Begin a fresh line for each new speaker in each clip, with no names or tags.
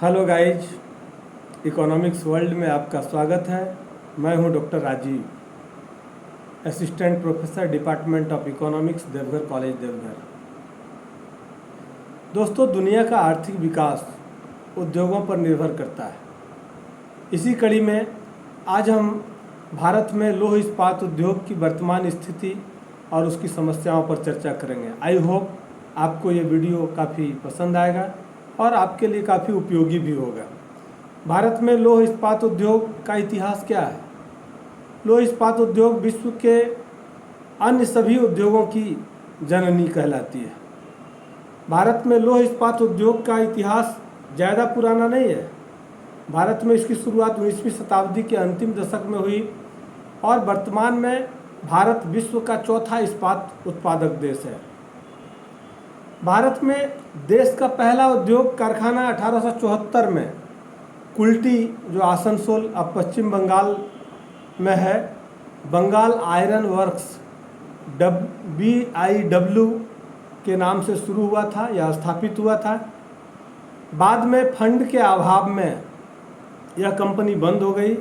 Hello guys, economics world में आपका स्वागत है। मैं हूं doctor Rajiv, assistant professor department of economics, Deoghar college, Deoghar. दोस्तों, दुनिया का आर्थिक विकास उद्योगों पर निर्भर करता है। इसी कड़ी में आज हम भारत में लौह इस्पात उद्योग की वर्तमान स्थिति और उसकी समस्याओं पर चर्चा करेंगे। आई होप आपको ये वीडियो काफ़ी पसंद आएगा और आपके लिए काफ़ी उपयोगी भी होगा। भारत में लौह इस्पात उद्योग का इतिहास क्या है? लौह इस्पात उद्योग विश्व के अन्य सभी उद्योगों की जननी कहलाती है। भारत में लौह इस्पात उद्योग का इतिहास ज़्यादा पुराना नहीं है। भारत में इसकी शुरुआत 19वीं शताब्दी के अंतिम दशक में हुई और वर्तमान में भारत विश्व का चौथा इस्पात उत्पादक देश है। भारत में देश का पहला उद्योग कारखाना 1874 में कुल्टी, जो आसनसोल अब पश्चिम बंगाल में है, बंगाल आयरन वर्क्स BIW के नाम से शुरू हुआ था या स्थापित हुआ था। बाद में फंड के अभाव में यह कंपनी बंद हो गई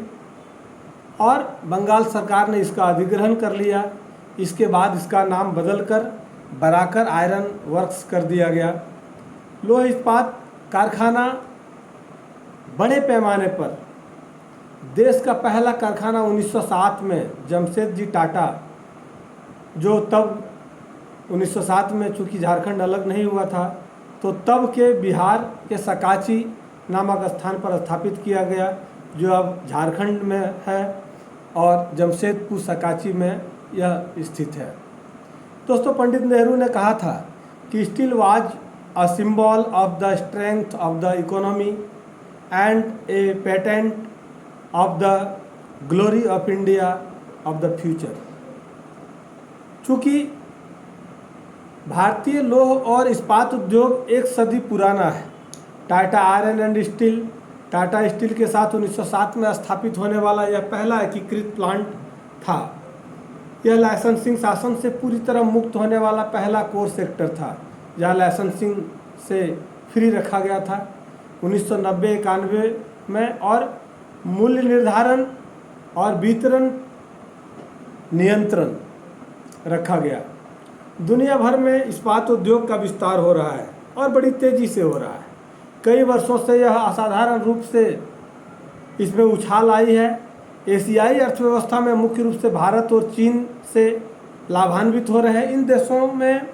और बंगाल सरकार ने इसका अधिग्रहण कर लिया। इसके बाद इसका नाम बदलकर बराकर आयरन वर्क्स कर दिया गया। लौह इस्पात कारखाना बड़े पैमाने पर देश का पहला कारखाना 1907 में जमशेदजी टाटा, जो तब 1907 में चूँकि झारखंड अलग नहीं हुआ था, तो तब के बिहार के सकाची नामक स्थान पर स्थापित किया गया, जो अब झारखंड में है और जमशेदपुर सकाची में यह स्थित है। दोस्तों, पंडित नेहरू ने कहा था कि steel was a symbol of the strength of the economy and A patent of the glory of India of the future. चूँकि भारतीय लौह और इस्पात उद्योग एक सदी पुराना है। Tata iron and steel, Tata steel के साथ 1907 में स्थापित होने वाला यह पहला एकीकृत प्लांट था। यह लाइसेंसिंग शासन से पूरी तरह मुक्त होने वाला पहला कोर सेक्टर था, जहाँ लाइसेंसिंग से फ्री रखा गया था 1990-91 में, और मूल्य निर्धारण और वितरण नियंत्रण रखा गया। दुनिया भर में इस्पात उद्योग का विस्तार हो रहा है और बड़ी तेज़ी से हो रहा है। कई वर्षों से यह असाधारण रूप से इसमें उछाल आई है। एशियाई अर्थव्यवस्था में मुख्य रूप से भारत और चीन से लाभान्वित हो रहे हैं। इन देशों में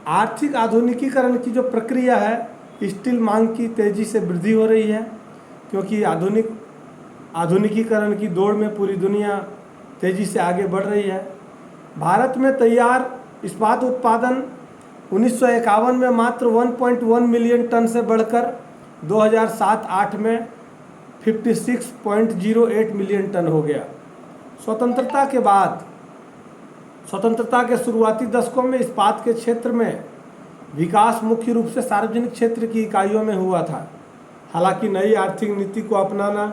आर्थिक आधुनिकीकरण की जो प्रक्रिया है, स्टील मांग की तेज़ी से वृद्धि हो रही है, क्योंकि आधुनिकीकरण की दौड़ में पूरी दुनिया तेज़ी से आगे बढ़ रही है। भारत में तैयार इस्पात उत्पादन 1951 में मात्र 1.1 मिलियन टन से बढ़कर 2007-08 में 56.08 मिलियन टन हो गया। स्वतंत्रता के शुरुआती दशकों में इस्पात के क्षेत्र में विकास मुख्य रूप से सार्वजनिक क्षेत्र की इकाइयों में हुआ था। हालांकि नई आर्थिक नीति को अपनाना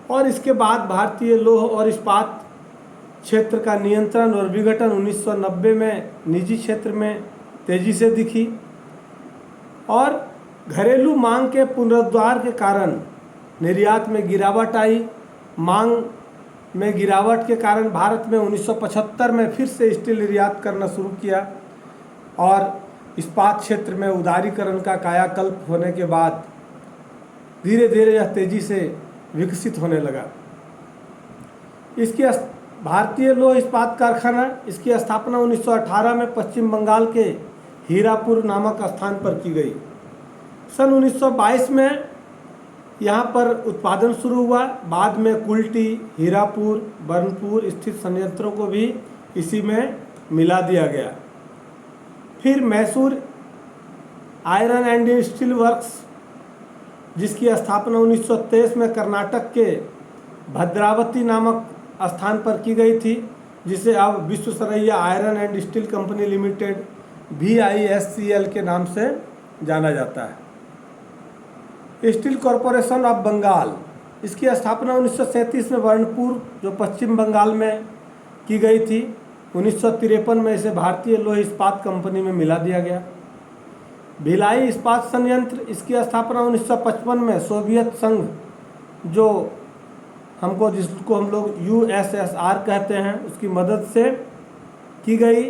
और इसके बाद भारतीय लौह और इस्पात क्षेत्र का नियंत्रण और विघटन 1990 में निजी क्षेत्र में तेजी से दिखी, और घरेलू मांग के पुनरुद्धार के कारण निर्यात में गिरावट आई। मांग में गिरावट के कारण भारत में 1975 में फिर से स्टील निर्यात करना शुरू किया और इस्पात क्षेत्र में उदारीकरण का कायाकल्प होने के बाद धीरे धीरे यह तेज़ी से विकसित होने लगा। इसकी भारतीय लौह इस्पात कारखाना, इसकी स्थापना 1918 में पश्चिम बंगाल के हीरापुर नामक स्थान पर की गई। सन 1922 में यहाँ पर उत्पादन शुरू हुआ। बाद में कुल्टी, हीरापुर, बर्नपुर स्थित संयंत्रों को भी इसी में मिला दिया गया। फिर Mysore iron and steel works, जिसकी स्थापना 1923 में कर्नाटक के भद्रावती नामक स्थान पर की गई थी, जिसे अब Visvesvaraya iron and steel company limited VISCL के नाम से जाना जाता है। स्टील कॉरपोरेशन ऑफ बंगाल, इसकी स्थापना 1937 में बर्नपुर, जो पश्चिम बंगाल में की गई थी। 1953 में इसे भारतीय लौह इस्पात कंपनी में मिला दिया गया। भिलाई इस्पात संयंत्र, इसकी स्थापना 1955 में सोवियत संघ, जो जिसको हम लोग USSR कहते हैं, उसकी मदद से की गई।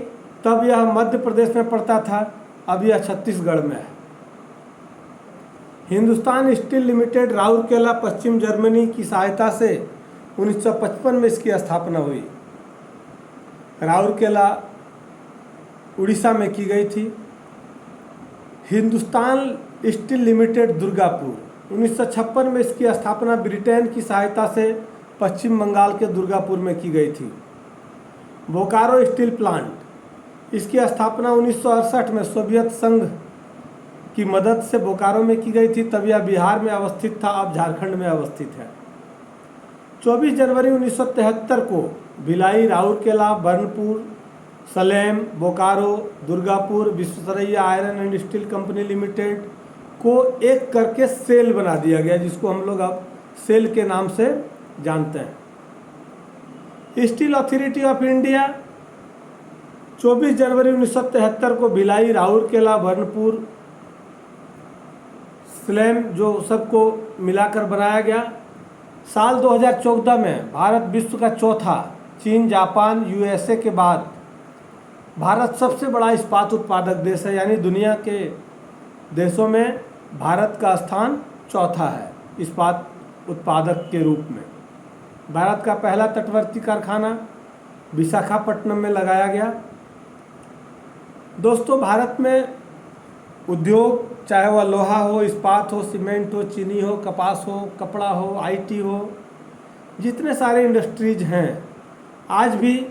तब यह मध्य प्रदेश में पड़ता था, अब यह छत्तीसगढ़ में है। हिंदुस्तान स्टील लिमिटेड राउरकेला पश्चिम जर्मनी की सहायता से 1955 में इसकी स्थापना हुई। राउरकेला उड़ीसा में की गई थी। हिंदुस्तान स्टील लिमिटेड दुर्गापुर, 1956 में इसकी स्थापना ब्रिटेन की सहायता से पश्चिम बंगाल के दुर्गापुर में की गई थी। बोकारो स्टील प्लांट, इसकी स्थापना 1968 में सोवियत संघ की मदद से बोकारो में की गई थी। तब यह बिहार में अवस्थित था, अब झारखंड में अवस्थित है। 24 जनवरी 1973 को Bhilai, Rourkela, Burnpur, Salem, Bokaro, Durgapur, Visvesvaraya iron and steel company limited को एक करके सेल बना दिया गया, जिसको हम लोग अब सेल के नाम से जानते हैं। स्टील अथॉरिटी ऑफ इंडिया 24 जनवरी 1973 को भिलाई, राउरकेला, बर्नपुर, स्लेम, जो सबको मिलाकर बनाया गया। साल 2014 में भारत विश्व का चौथा, चीन, जापान, USA के बाद भारत सबसे बड़ा इस्पात उत्पादक देश है, यानी दुनिया के देशों में भारत का स्थान चौथा है इस्पात उत्पादक के रूप में। भारत का पहला तटवर्ती कारखाना विशाखापट्टनम में लगाया गया। दोस्तों, भारत में उद्योग, चाहे वह लोहा हो, इस्पात हो, सीमेंट हो, चीनी हो, कपास हो, कपड़ा हो, IT हो, जितने सारे इंडस्ट्रीज हैं, आज भी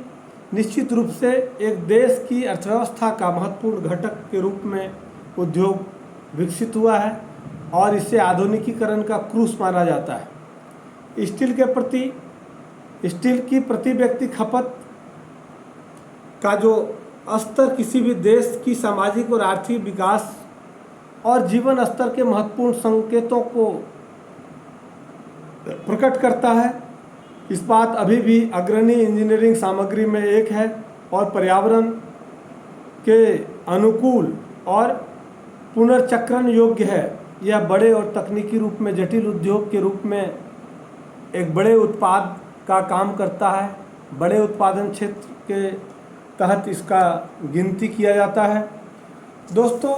निश्चित रूप से एक देश की अर्थव्यवस्था का महत्वपूर्ण घटक के रूप में उद्योग विकसित हुआ है और इसे आधुनिकीकरण का क्रूस माना जाता है। स्टील की प्रति व्यक्ति खपत का जो स्तर किसी भी देश की सामाजिक और आर्थिक विकास और जीवन स्तर के महत्वपूर्ण संकेतों को प्रकट करता है। इस्पात अभी भी अग्रणी इंजीनियरिंग सामग्री में एक है और पर्यावरण के अनुकूल और पुनर्चक्रण योग्य है। यह बड़े और तकनीकी रूप में जटिल उद्योग के रूप में एक बड़े उत्पाद का काम करता है। बड़े उत्पादन क्षेत्र के तहत इसका गिनती किया जाता है। दोस्तों,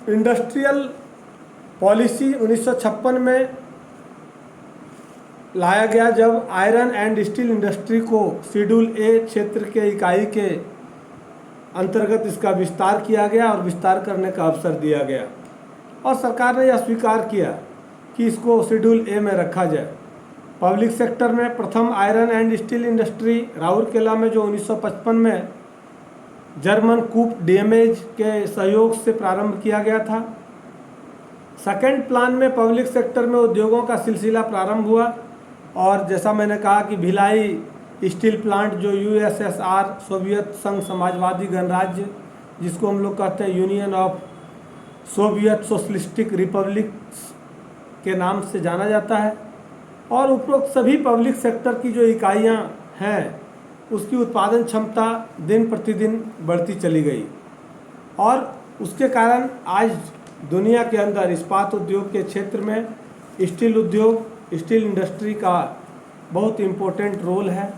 इंडस्ट्रियल पॉलिसी 1956 में लाया गया, जब आयरन एंड स्टील इंडस्ट्री को शेड्यूल ए क्षेत्र के इकाई के अंतर्गत इसका विस्तार किया गया और विस्तार करने का अवसर दिया गया और सरकार ने यह स्वीकार किया कि इसको शेड्यूल ए में रखा जाए। पब्लिक सेक्टर में प्रथम iron and steel industry Rourkela में, जो 1955 में जर्मन कूप डीएमएज के सहयोग से प्रारंभ किया गया था। सेकेंड प्लान में पब्लिक सेक्टर में उद्योगों का सिलसिला प्रारंभ हुआ और जैसा मैंने कहा कि भिलाई स्टील प्लांट, जो USSR सोवियत संघ समाजवादी गणराज्य, जिसको हम लोग कहते हैं union of Soviet socialistic republics के नाम से जाना जाता है, और उपरोक्त सभी पब्लिक सेक्टर की जो इकाइयां हैं उसकी उत्पादन क्षमता दिन प्रतिदिन बढ़ती चली गई और उसके कारण आज दुनिया के अंदर इस्पात उद्योग के क्षेत्र में स्टील उद्योग, स्टील इंडस्ट्री का बहुत इम्पोर्टेंट रोल है।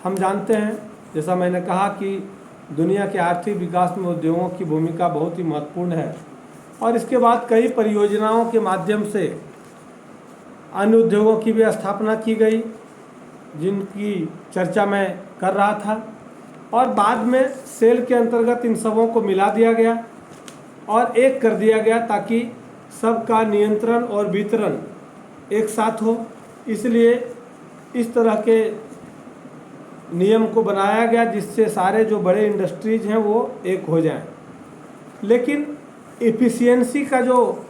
हम जानते हैं, जैसा मैंने कहा, कि दुनिया के आर्थिक विकास में उद्योगों की भूमिका बहुत ही महत्वपूर्ण है और इसके बाद कई परियोजनाओं के माध्यम से अन्य उद्योगों की भी स्थापना की गई, जिनकी चर्चा मैं कर रहा था, और बाद में सेल के अंतर्गत इन सबों को मिला दिया गया और एक कर दिया गया ताकि सबका नियंत्रण और वितरण एक साथ हो। इसलिए इस तरह के नियम को बनाया गया जिससे सारे जो बड़े इंडस्ट्रीज हैं वो एक हो जाएं। लेकिन एफिशिएंसी का जो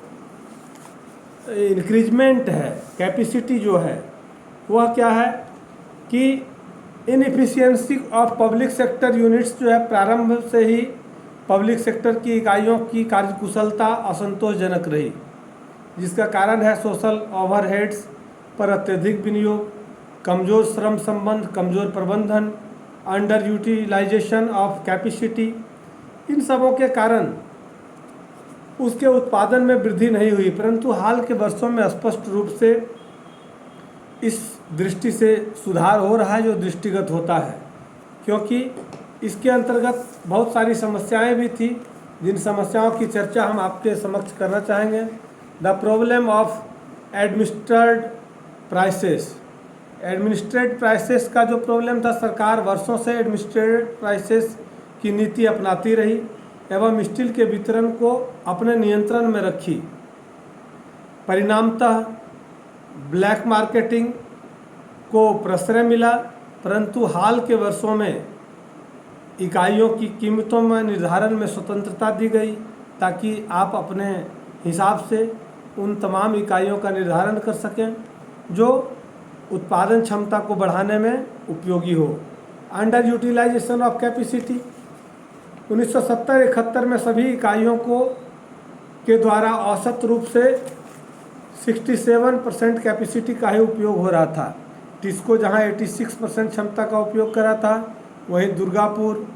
इंक्रीजमेंट है, कैपेसिटी जो है, वह क्या है कि inefficiency of public sector units जो है, प्रारंभ से ही पब्लिक सेक्टर की इकाइयों की कार्यकुशलता असंतोषजनक रही, जिसका कारण है सोशल ओवरहेड्स पर अत्यधिक विनियोग, कमज़ोर श्रम संबंध, कमज़ोर प्रबंधन, अंडर यूटिलाइजेशन ऑफ कैपेसिटी, इन सबों के कारण उसके उत्पादन में वृद्धि नहीं हुई, परंतु हाल के वर्षों में स्पष्ट रूप से इस दृष्टि से सुधार हो रहा है जो दृष्टिगत होता है, क्योंकि इसके अंतर्गत बहुत सारी समस्याएं भी थी जिन समस्याओं की चर्चा हम आपके समक्ष करना चाहेंगे। The problem of administered prices. Administered prices का जो प्रॉब्लम था, सरकार वर्षों से एडमिनिस्ट्रेड प्राइसेस की नीति अपनाती रही एवं स्टील के वितरण को अपने नियंत्रण में रखी। परिणामतः ब्लैक मार्केटिंग को प्रश्रय मिला, परंतु हाल के वर्षों में इकाइयों की कीमतों में निर्धारण में स्वतंत्रता दी गई ताकि आप अपने हिसाब से उन तमाम इकाइयों का निर्धारण कर सकें जो उत्पादन क्षमता को बढ़ाने में उपयोगी हो। Under utilisation of capacity. 1970-71 में सभी इकाइयों के द्वारा औसत रूप से 67% कैपेसिटी का ही उपयोग हो रहा था। टिस्को जहां 86% क्षमता का उपयोग कर रहा था, वहीं दुर्गापुर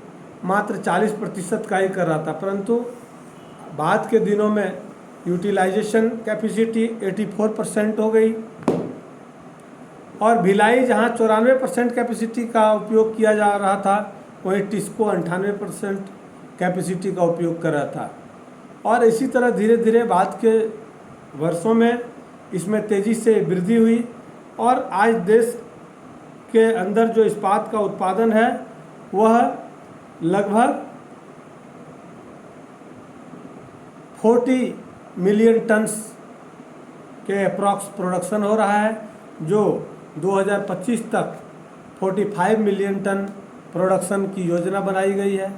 मात्र 40% का ही कर रहा था, परंतु बाद के दिनों में यूटिलाइजेशन कैपेसिटी 84% हो गई और भिलाई जहां 94% कैपेसिटी का उपयोग किया जा रहा था, वहीं टिस्को 98% कैपेसिटी का उपयोग कर रहा था। और इसी तरह धीरे धीरे बाद के वर्षों में इसमें तेज़ी से वृद्धि हुई और आज देश के अंदर जो इस्पात का उत्पादन है वह लगभग 40 मिलियन टन्स के अप्रॉक्स प्रोडक्शन हो रहा है, जो 2025 तक 45 मिलियन टन प्रोडक्शन की योजना बनाई गई है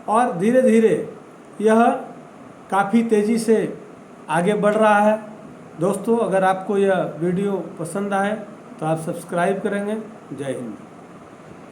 और धीरे धीरे यह काफ़ी तेज़ी से आगे बढ़ रहा है। दोस्तों, अगर आपको यह वीडियो पसंद आए तो आप सब्सक्राइब करेंगे। जय हिंद।